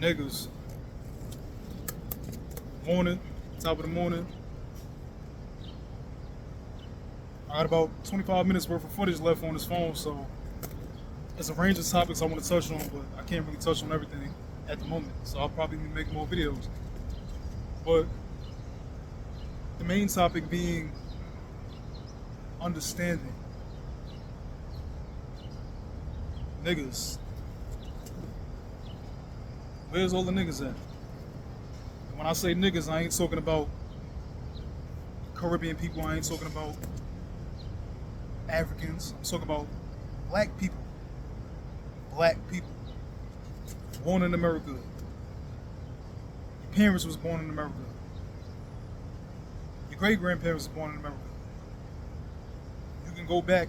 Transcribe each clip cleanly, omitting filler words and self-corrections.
Niggas, morning, top of the morning. I got about 25 minutes worth of footage left on this phone, so there's a range of topics I want to touch on, but I can't really touch on everything at the moment. So I'll probably be making more videos. But the main topic being understanding. Niggas. Where's all the niggas at? And when I say niggas, I ain't talking about Caribbean people. I ain't talking about Africans. I'm talking about black people. Black people. Born in America. Your parents was born in America. Your great-grandparents was born in America. You can go back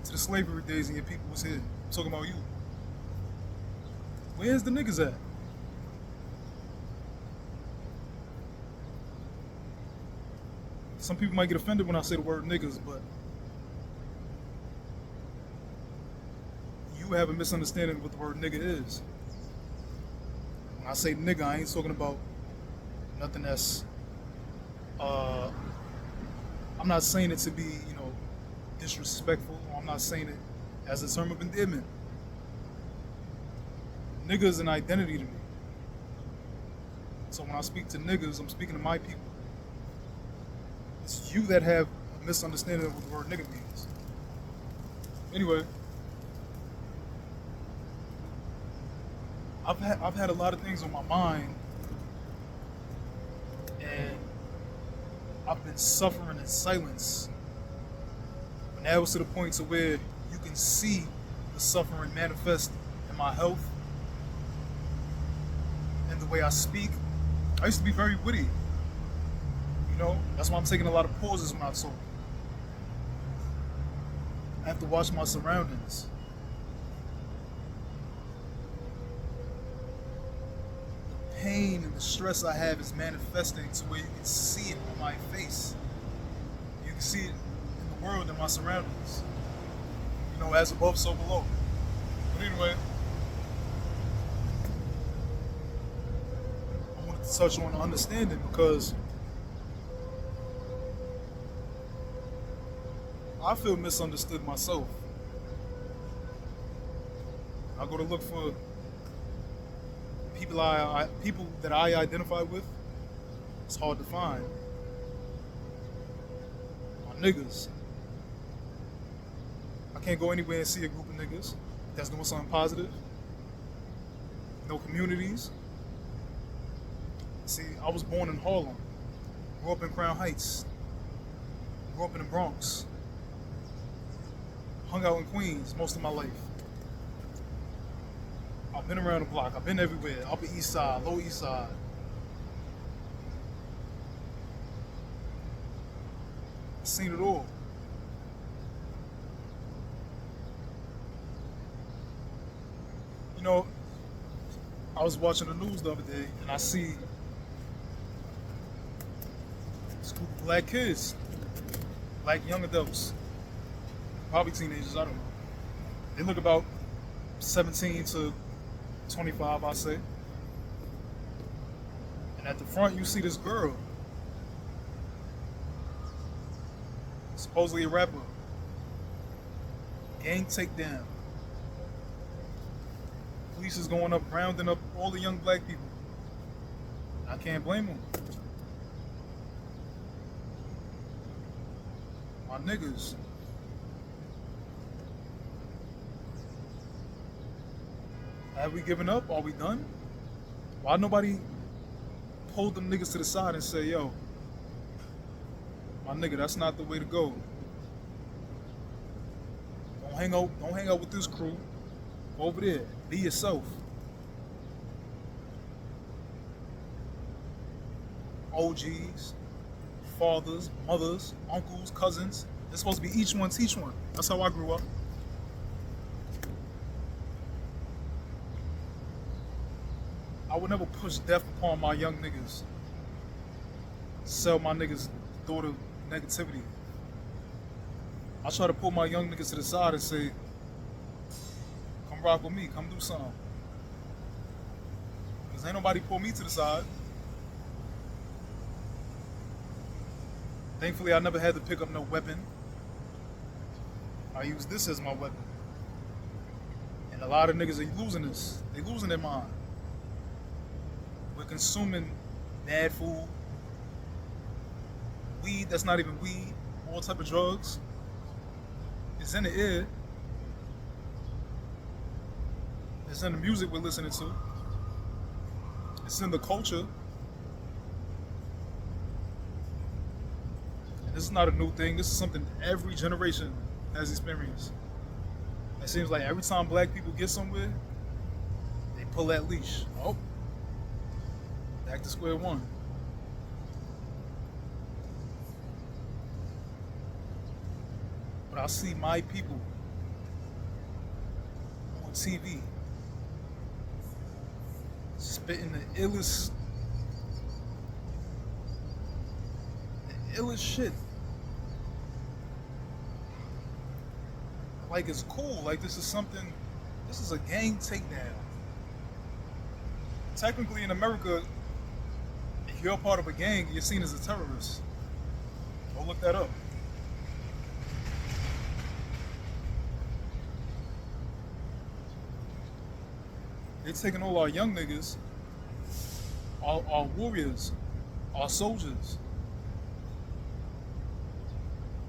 to the slavery days and your people was here. I'm talking about you. Where's the niggas at? Some people might get offended when I say the word niggas, but you have a misunderstanding of what the word nigga is. When I say nigga, I ain't talking about nothing that's I'm not saying it to be, disrespectful, or I'm not saying it as a term of endearment. Nigga is an identity to me. So when I speak to niggas, I'm speaking to my people. It's you that have a misunderstanding of what the word nigga means. Anyway, I've had a lot of things on my mind, and I've been suffering in silence. But now it's to the point to where you can see the suffering manifest in my health and the way I speak. I used to be very witty. That's why I'm taking a lot of pauses when I talk. I have to watch my surroundings. The pain and the stress I have is manifesting to where you can see it on my face. You can see it in the world and my surroundings. As above, so below. But anyway, I wanted to touch on understanding because I feel misunderstood myself. I go to look for people that I identify with. It's hard to find. My niggas. I can't go anywhere and see a group of niggas that's doing something positive. No communities. See, I was born in Harlem. Grew up in Crown Heights. Grew up in the Bronx. Hung out in Queens most of my life. I've been around the block. I've been everywhere. Upper East Side, Lower East Side. I've seen it all. I was watching the news the other day and I see this group of black kids, black young adults, probably teenagers, I don't know. They look about 17 to 25, I say. And at the front, you see this girl, supposedly a rapper. Gang takedown. Police is going up, rounding up all the young black people. I can't blame them. My niggas. Have we given up? Are we done? Why nobody pulled them niggas to the side and say, yo, my nigga, that's not the way to go. Don't hang out with this crew. Go over there. Be yourself. OGs, fathers, mothers, uncles, cousins. They're supposed to be each one teach one. That's how I grew up. I would never push death upon my young niggas. Sell my niggas' daughter negativity. I try to pull my young niggas to the side and say, come rock with me, come do something. Because ain't nobody pull me to the side. Thankfully, I never had to pick up no weapon. I use this as my weapon. And a lot of niggas are losing this. They losing their mind. We're consuming bad food, weed that's not even weed, all type of drugs. It's in the air. It's in the music we're listening to. It's in the culture. And this is not a new thing. This is something every generation has experienced. It seems like every time black people get somewhere, they pull that leash. Oh, back to square one. But I see my people on TV spitting the illest shit. Like it's cool. Like this is a gang takedown. Technically in America, if you're a part of a gang, you're seen as a terrorist. Go look that up. They're taking all our young niggas, our warriors, our soldiers.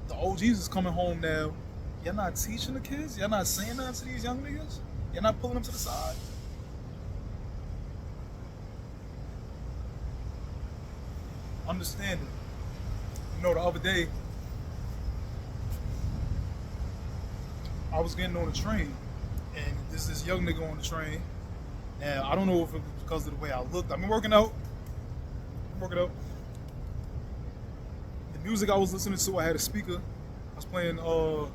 The OGs is coming home now. You're not teaching the kids? You're not saying nothing to these young niggas? You're not pulling them to the side? Understand it. You know, the other day, I was getting on the train, and there's this young nigga on the train. Now, I don't know if it was because of the way I looked. I've been working out. The music I was listening to, I had a speaker. I was playing Group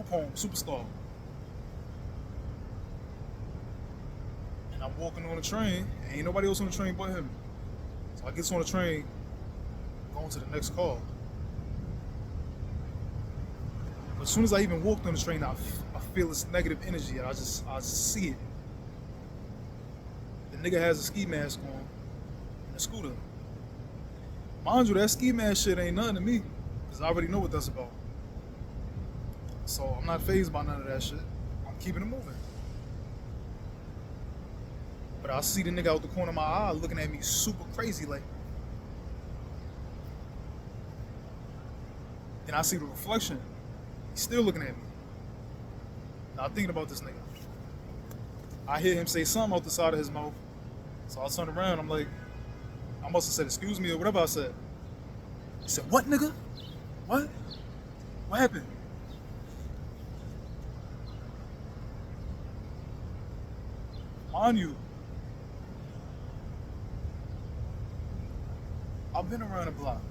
Home, Superstar. And I'm walking on the train, and ain't nobody else on the train but him. So I get on the train, going to the next car. But as soon as I even walked on the train, I feel this negative energy, and I just see it. The nigga has a ski mask on and a scooter. Mind you, that ski mask shit ain't nothing to me, because I already know what that's about. So I'm not fazed by none of that shit. I'm keeping it moving. But I see the nigga out the corner of my eye looking at me super crazy like. Then I see the reflection. He's still looking at me. Now I'm thinking about this nigga. I hear him say something out the side of his mouth. So I turn around, I'm like, I must have said excuse me or whatever I said. He said, what nigga? What? What happened? Mind you, I've been around the block.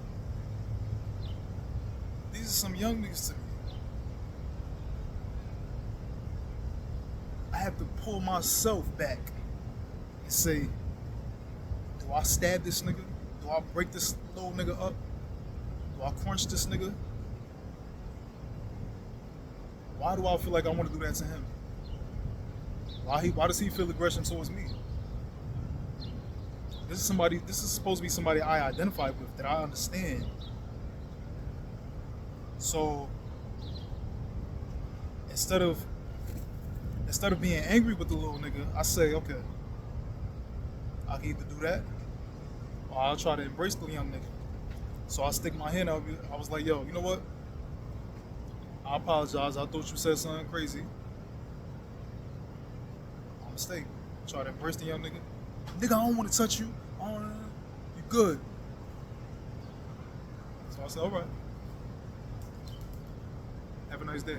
These are some young niggas to me. I have to pull myself back and say, do I stab this nigga? Do I break this little nigga up? Do I crunch this nigga? Why do I feel like I want to do that to him? Why does he feel aggression towards me? This is supposed to be somebody I identify with, that I understand. So instead of being angry with the little nigga, I say, okay, I can either do that, or I'll try to embrace the young nigga. So I stick my hand out. I was like, yo, you know what? I apologize. I thought you said something crazy. My mistake. Try to embrace the young nigga. Nigga, I don't want to touch you. You good. So I said, all right. Have a nice day.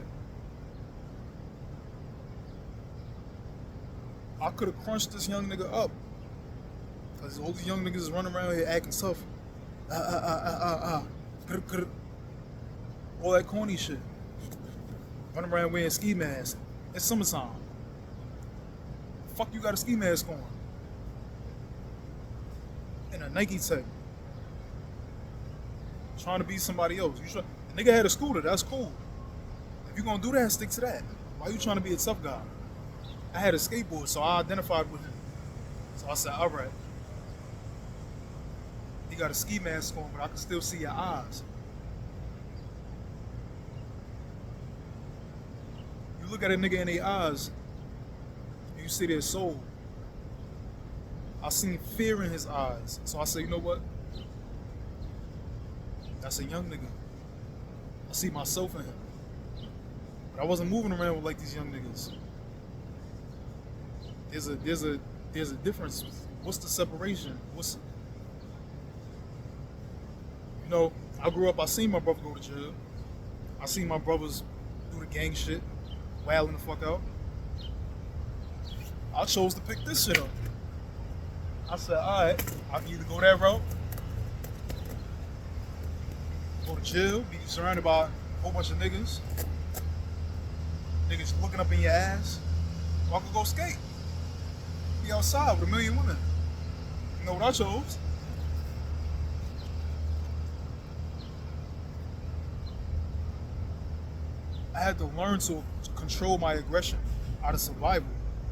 I could have crunched this young nigga up. Because all these young niggas is running around here acting tough. All that corny shit. Running around wearing ski masks. It's summertime. Fuck you got a ski mask on. And a Nike tech. Trying to be somebody else. The nigga had a scooter, that's cool. If you gonna do that, stick to that. Why you trying to be a tough guy? I had a skateboard, so I identified with him. So I said, all right, he got a ski mask on, but I can still see your eyes. You look at a nigga in their eyes, and you see their soul. I seen fear in his eyes. So I said, you know what? That's a young nigga. I see myself in him. But I wasn't moving around with like these young niggas. There's a difference. What's the separation? I grew up, I seen my brother go to jail. I seen my brothers do the gang shit, wailing the fuck out. I chose to pick this shit up. I said, alright, I can either go that route, go to jail, be surrounded by a whole bunch of niggas looking up in your ass, or I could go skate. Be outside with a million women. You know what I chose? I had to learn to control my aggression out of survival.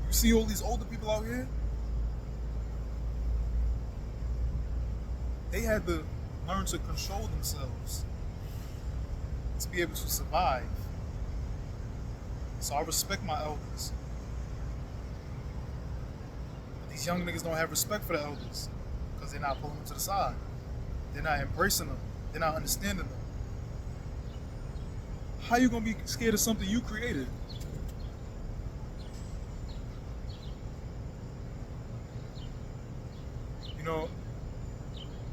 You see all these older people out here? They had to learn to control themselves to be able to survive. So I respect my elders. But these young niggas don't have respect for the elders because they're not pulling them to the side. They're not embracing them. They're not understanding them. How you gonna be scared of something you created? You know,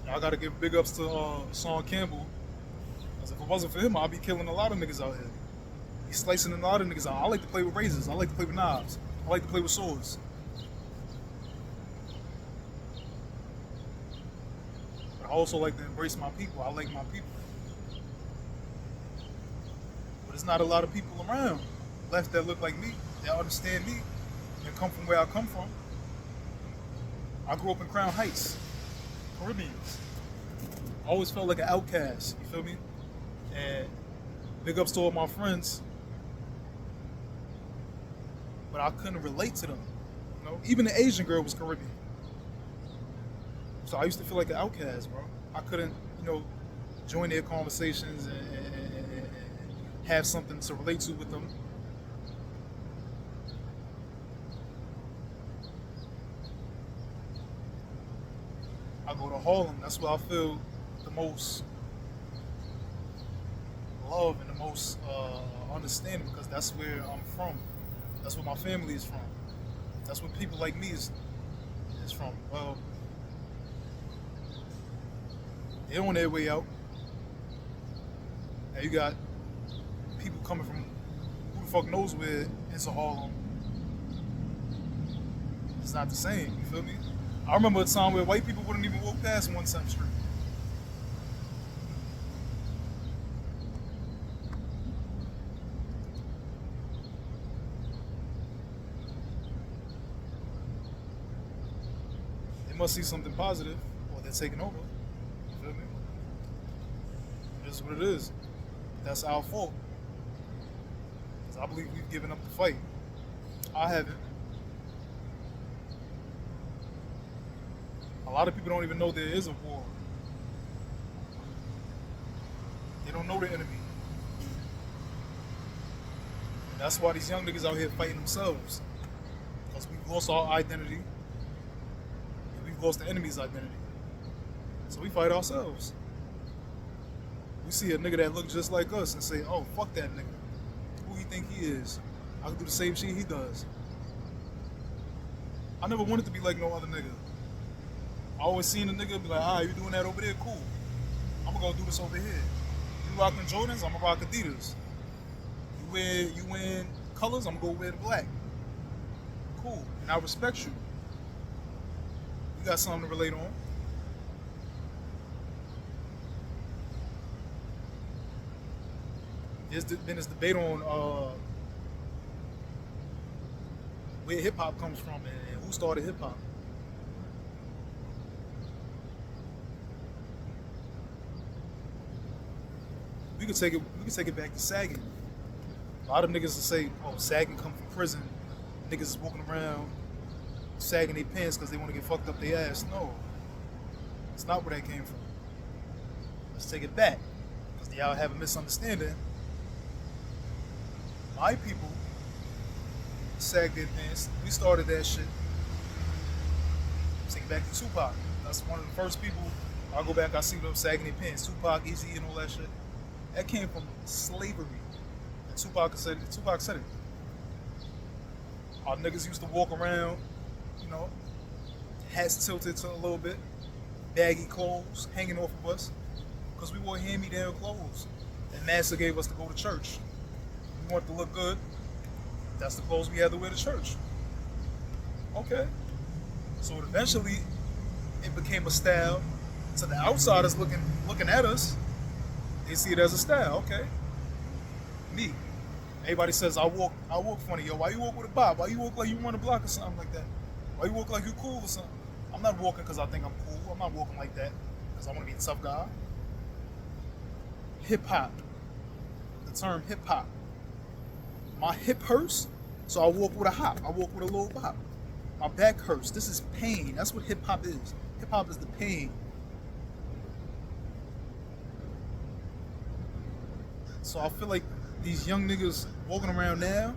I gotta give big ups to Sean Campbell. Because if it wasn't for him, I'd be killing a lot of niggas out here. He's slicing a lot of niggas out. I like to play with razors. I like to play with knives. I like to play with swords. But I also like to embrace my people. I like my people. But there's not a lot of people around left that look like me, that understand me, and come from where I come from. I grew up in Crown Heights, Caribbeans. I always felt like an outcast, you feel me? And big ups to all my friends, but I couldn't relate to them. You know, even the Asian girl was Caribbean. So I used to feel like an outcast, bro. I couldn't, join their conversations and have something to relate to with them. I go to Harlem. That's where I feel the most love and the most understanding, because that's where I'm from. That's where my family is from. That's where people like me is from. Well, they're on their way out. Now you got people coming from who the fuck knows where into Harlem. It's not the same, you feel me? I remember a time where white people wouldn't even walk past 1-7th Street. They must see something positive, or they're taking over. You feel me? It is what it is. That's our fault. Because I believe we've given up the fight. I haven't. A lot of people don't even know there is a war. They don't know the enemy. And that's why these young niggas out here fighting themselves. Because we've lost our identity. And we've lost the enemy's identity. So we fight ourselves. We see a nigga that look just like us and say, oh, fuck that nigga. Who he think he is? I can do the same shit he does. I never wanted to be like no other nigga. I always seen a nigga be like, you doing that over there? Cool. I'm gonna go do this over here. You rocking Jordans? I'm gonna rock Adidas. You wearing colors? I'm gonna go wear the black. Cool. And I respect you. You got something to relate on. There's been this debate on where hip hop comes from and who started hip hop. We could take it back to sagging. A lot of niggas will say, oh, sagging come from prison. Niggas is walking around sagging their pants because they want to get fucked up their ass. No, it's not where that came from. Let's take it back, because y'all have a misunderstanding. My people sag their pants. We started that shit. Take it back to Tupac. That's one of the first people. I go back, I see them sagging their pants. Tupac, Easy, and all that shit. That came from slavery. And Tupac said it. Our niggas used to walk around, you know, hats tilted to a little bit, baggy clothes hanging off of us, because we wore hand-me-down clothes. And Master gave us to go to church. We wanted to look good. That's the clothes we had to wear to church. Okay. So eventually, it became a style. So the outsiders looking at us, they see it as a style. Okay. Me. Everybody says I walk funny. Yo, why you walk with a bob? Why you walk like you run a block or something like that? Why you walk like you cool or something? I'm not walking because I think I'm cool. I'm not walking like that because I want to be a tough guy. Hip hop. The term hip hop. My hip hurts, so I walk with a hop. I walk with a little bop. My back hurts. This is pain. That's what hip hop is. Hip hop is the pain. So I feel like these young niggas walking around now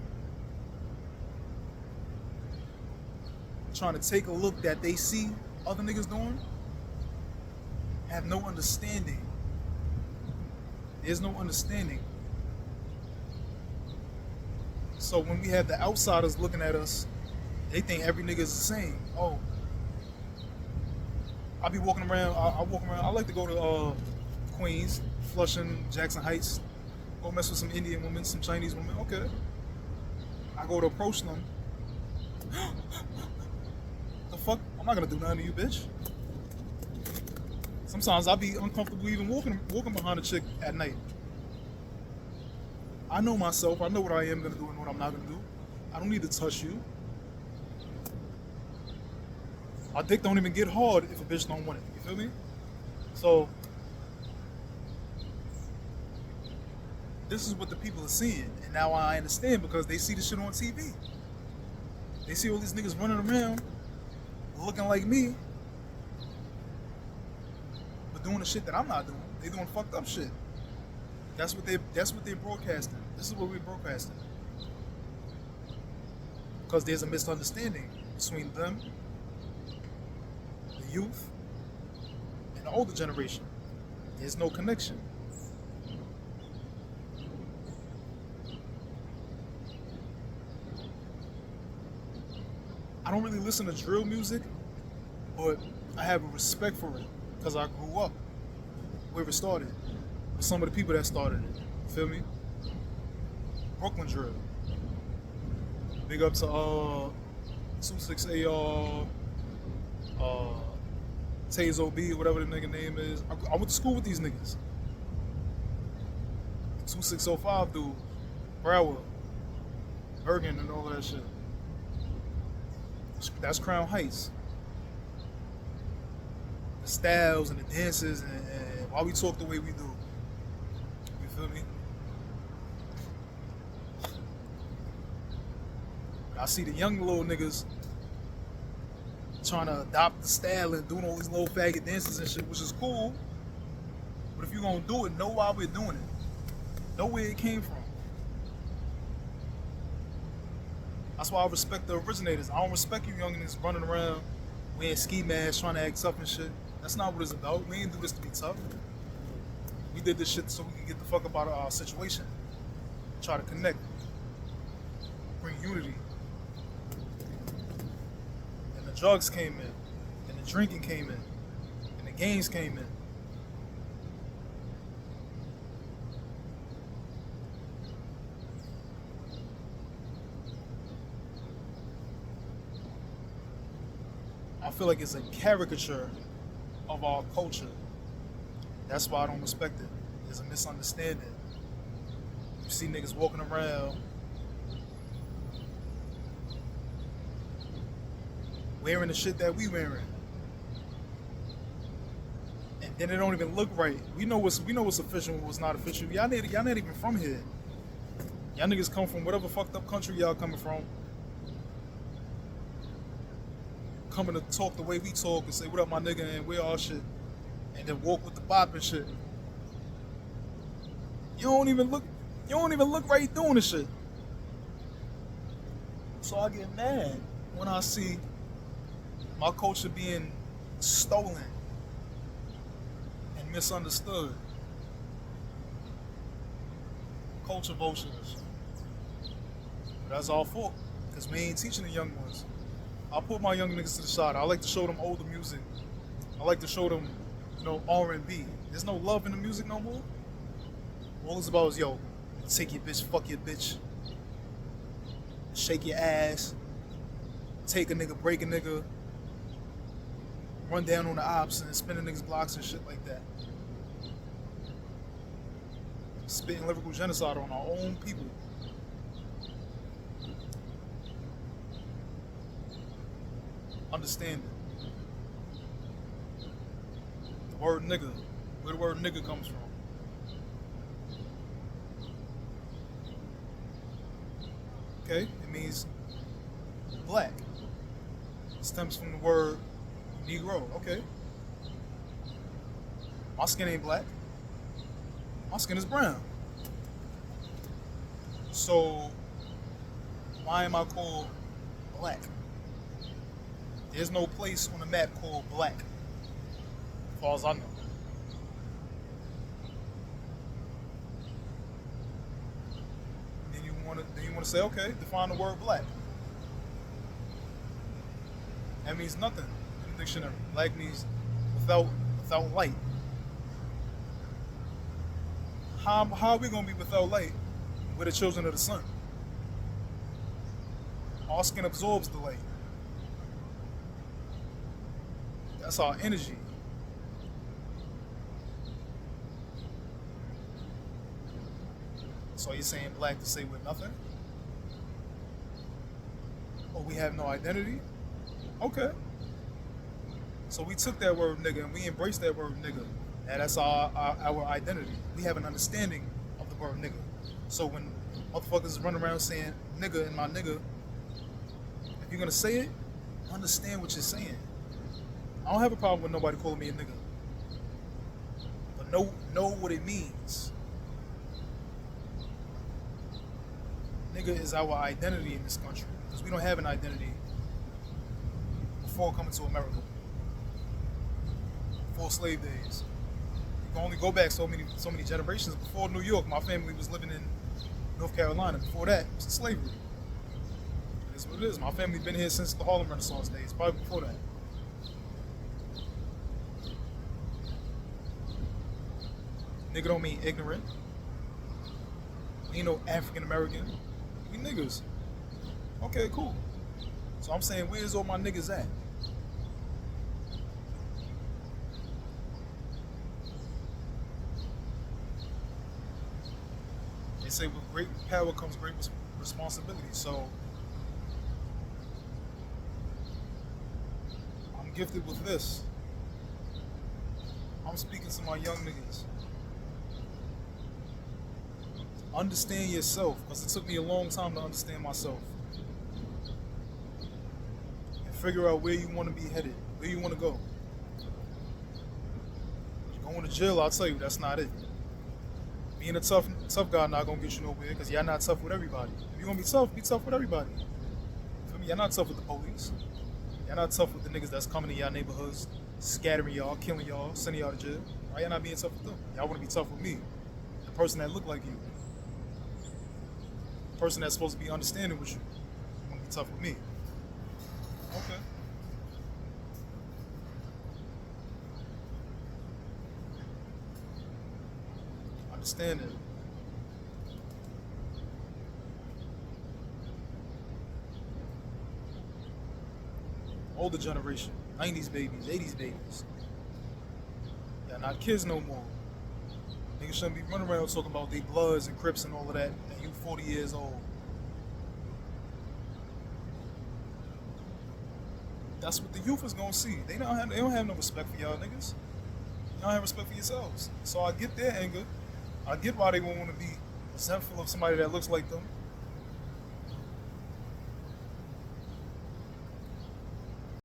trying to take a look that they see other niggas doing have no understanding. There's no understanding. So when we have the outsiders looking at us, they think every nigga is the same. Oh, I be walking around. I walk around. I like to go to Queens, Flushing, Jackson Heights. Go mess with some Indian women, some Chinese women. Okay. I go to approach them. The fuck? I'm not gonna do nothing to you, bitch. Sometimes I be uncomfortable even walking behind a chick at night. I know myself. I know what I am gonna do and what I'm not gonna do. I don't need to touch you. My dick don't even get hard if a bitch don't want it. You feel me? So this is what the people are seeing, and now I understand, because they see the shit on TV. They see all these niggas running around looking like me, but doing the shit that I'm not doing. They doing fucked up shit. That's what they're broadcasting. This is what we're broadcasting. Because there's a misunderstanding between them, the youth, and the older generation. There's no connection. I don't really listen to drill music, but I have a respect for it because I grew up where it started with some of the people that started it. You feel me? Brooklyn drill. Big up to 26AR, Tazo B, whatever the nigga name is. I went to school with these niggas. 2605 dude, Broward, Bergen, and all of that shit. That's Crown Heights. The styles and the dances and why we talk the way we do. You feel me? I see the young little niggas trying to adopt the style and doing all these little faggot dances and shit, which is cool. But if you're gonna do it, know why we're doing it. Know where it came from. That's why I respect the originators. I don't respect you young niggas running around wearing ski masks, trying to act tough and shit. That's not what it's about. We ain't do this to be tough. We did this shit so we could get the fuck up out of our situation. Try to connect. Bring unity. And the drugs came in. And the drinking came in. And the games came in. I feel like it's a caricature of our culture. That's why I don't respect it. There's a misunderstanding. You see niggas walking around wearing the shit that we wearing, and then it don't even look right. We know what's official and what's not official. Y'all not even from here. Y'all niggas come from whatever fucked up country y'all coming from. coming to talk the way we talk and say, what up, my nigga, and we're all shit. And then walk with the bop and shit. You don't even look right doing the shit. So I get mad when I see my culture being stolen and misunderstood. Culture vultures. But that's our fault, because we ain't teaching the young ones. I put my young niggas to the side. I like to show them older music. I like to show them, R&B. There's no love in the music no more. All it's about is, yo, take your bitch, fuck your bitch, shake your ass, take a nigga, break a nigga, run down on the ops and spin the niggas blocks and shit like that. Spitting lyrical genocide on our own people. Understand it. The word nigga, where the word nigga comes from. Okay, it means black. It stems from the word Negro. Okay. My skin ain't black. My skin is brown. So why am I called black? There's no place on the map called black, as far as I know. Then you want to say, okay, define the word black. That means nothing in the dictionary. Black means without light. How are we gonna be without light? We're the children of the sun. Our skin absorbs the light. That's our energy. So you're saying black to say we're nothing? Or we have no identity? Okay. So we took that word nigga and we embraced that word nigga. And that's our identity. We have an understanding of the word nigga. So when motherfuckers run around saying nigga and my nigga, if you're gonna say it, understand what you're saying. I don't have a problem with nobody calling me a nigga. But know what it means. Nigga is our identity in this country. Because we don't have an identity before coming to America. Before slave days. You can only go back so many generations. Before New York, my family was living in North Carolina. Before that, it was slavery. That's what it is. My family been here since the Harlem Renaissance days, probably before that. Nigga don't mean ignorant. We ain't no African American. We niggas. Okay, cool. So I'm saying, where's all my niggas at? They say with great power comes great responsibility. So I'm gifted with this. I'm speaking to my young niggas. Understand yourself, because it took me a long time to understand myself. And figure out where you want to be headed, where you want to go. You're going to jail, I'll tell you, that's not it. Being a tough guy not going to get you nowhere, because you're not tough with everybody. If you're going to be tough with everybody. For me, you're not tough with the police. You're not tough with the niggas that's coming to y'all neighborhoods, scattering y'all, killing y'all, sending y'all to jail. Why y'all not being tough with them? Y'all want to be tough with me, the person that look like you. Person that's supposed to be understanding with you. You want to be tough with me. Okay. Understand it. Older generation, 90s babies, 80s babies. Y'all not kids no more. Niggas shouldn't be running around talking about they Bloods and Crips and all of that, and you 40 years old. That's what the youth is gonna see. They don't have no respect for y'all niggas. You don't have respect for yourselves. So I get their anger. I get why they won't want to be resentful of somebody that looks like them.